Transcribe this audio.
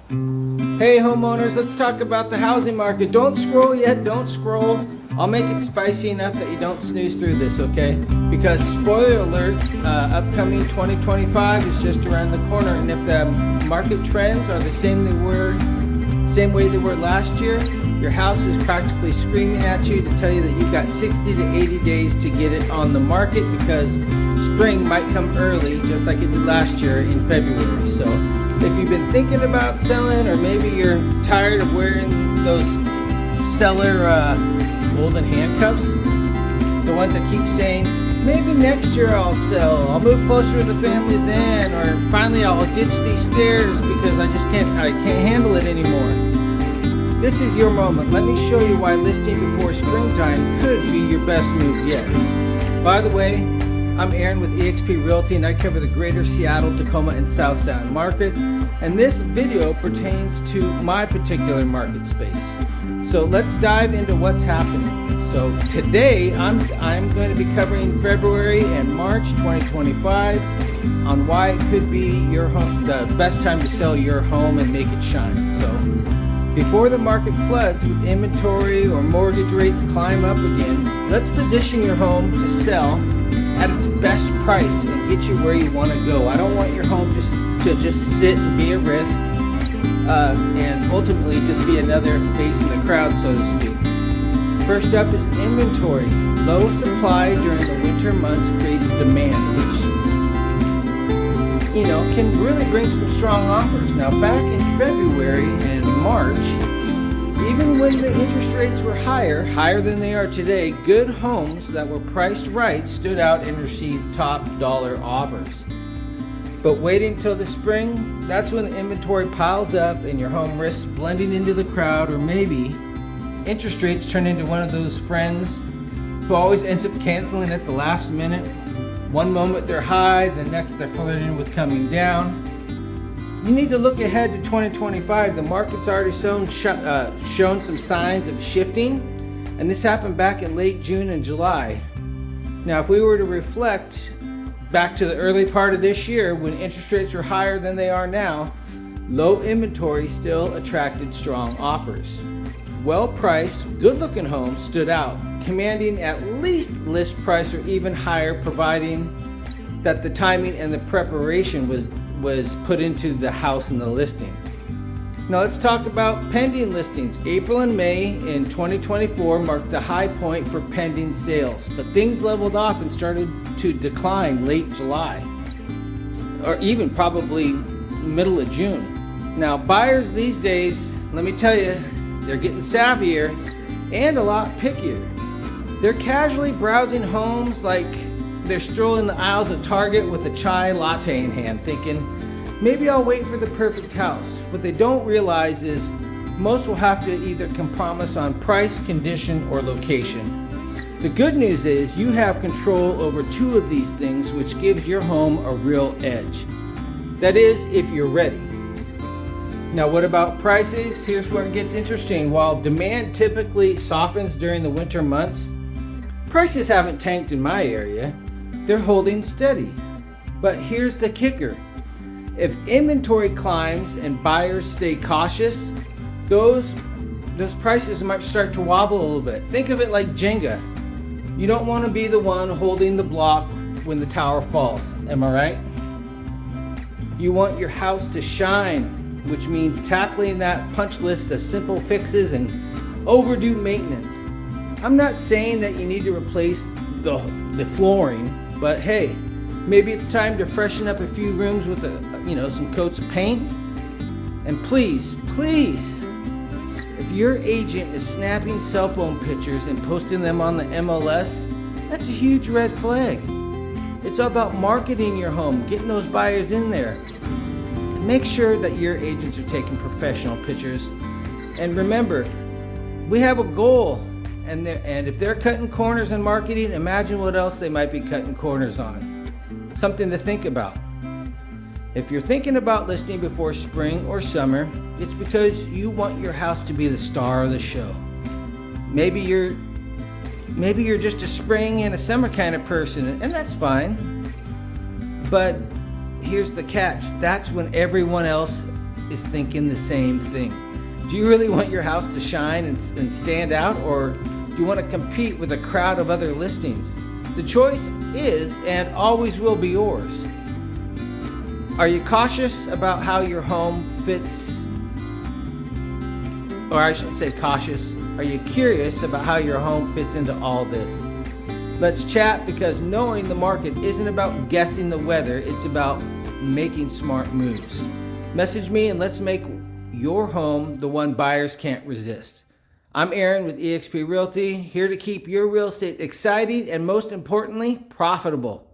Hey homeowners, let's talk about the housing market. Don't scroll yet, don't scroll. I'll make it spicy enough that you don't snooze through this, okay? Because spoiler alert, upcoming 2025 is just around the corner, and if the market trends are the same way they were last year, your house is practically screaming at you to tell you that you've got 60 to 80 days to get it on the market, because spring might come early just like it did last year in February. So if you've been thinking about selling, or maybe you're tired of wearing those seller golden handcuffs, the ones that keep saying, maybe next year I'll sell, I'll move closer to the family then, or finally I'll ditch these stairs because I can't handle it anymore. This is your moment. Let me show you why listing before springtime could be your best move yet. By the way, I'm Aaron with eXp Realty, and I cover the greater Seattle, Tacoma, and South Sound market. And this video pertains to my particular market space. So let's dive into what's happening. So today, I'm going to be covering February and March 2025 on why it could be your home, the best time to sell your home and make it shine. So before the market floods with inventory or mortgage rates climb up again, let's position your home to sell at its best price and get you where you want to go. I don't want your home to just sit and be a risk and ultimately just be another face in the crowd, so to speak. First up is inventory. Low supply during the winter months creates demand, which can really bring some strong offers. Now, back in February and March, even when the interest rates were higher than they are today, good homes that were priced right stood out and received top dollar offers. But waiting until the spring, that's when the inventory piles up and your home risks blending into the crowd, or maybe interest rates turn into one of those friends who always ends up canceling at the last minute. One moment they're high, the next they're flirting with coming down. You need to look ahead to 2025. The market's already shown some signs of shifting, and this happened back in late June and July. Now, if we were to reflect back to the early part of this year, when interest rates were higher than they are now, low inventory still attracted strong offers. Well-priced, good-looking homes stood out, commanding at least list price or even higher, providing that the timing and the preparation was put into the house and the listing. Now let's talk about pending listings. April and May in 2024 marked the high point for pending sales, but things leveled off and started to decline late July, or even probably middle of June. Now buyers these days, let me tell you, they're getting savvier and a lot pickier. They're casually browsing homes like they're strolling the aisles of Target with a chai latte in hand, thinking, maybe I'll wait for the perfect house. What they don't realize is most will have to either compromise on price, condition, or location. The good news is you have control over two of these things, which gives your home a real edge. That is, if you're ready. Now, what about prices? Here's where it gets interesting. While demand typically softens during the winter months, prices haven't tanked in my area. They're holding steady. But here's the kicker. If inventory climbs and buyers stay cautious, those prices might start to wobble a little bit. Think of it like Jenga. You don't want to be the one holding the block when the tower falls. Am I right? You want your house to shine, which means tackling that punch list of simple fixes and overdue maintenance. I'm not saying that you need to replace the flooring, but hey, maybe it's time to freshen up a few rooms with some coats of paint. And please, if your agent is snapping cell phone pictures and posting them on the MLS, that's a huge red flag. It's all about marketing your home, getting those buyers in there. Make sure that your agents are taking professional pictures. And remember, we have a goal. And if they're cutting corners in marketing, imagine what else they might be cutting corners on. Something to think about. If you're thinking about listing before spring or summer, it's because you want your house to be the star of the show. Maybe you're just a spring and a summer kind of person, and that's fine. But here's the catch. That's when everyone else is thinking the same thing. Do you really want your house to shine and stand out, or do you want to compete with a crowd of other listings? The choice is and always will be yours. Are you cautious about how your home fits? Or I shouldn't say cautious. Are you curious about how your home fits into all this? Let's chat, because knowing the market isn't about guessing the weather, it's about making smart moves. Message me and let's make your home the one buyers can't resist. I'm Aaron with eXp Realty, here to keep your real estate exciting and, most importantly, profitable.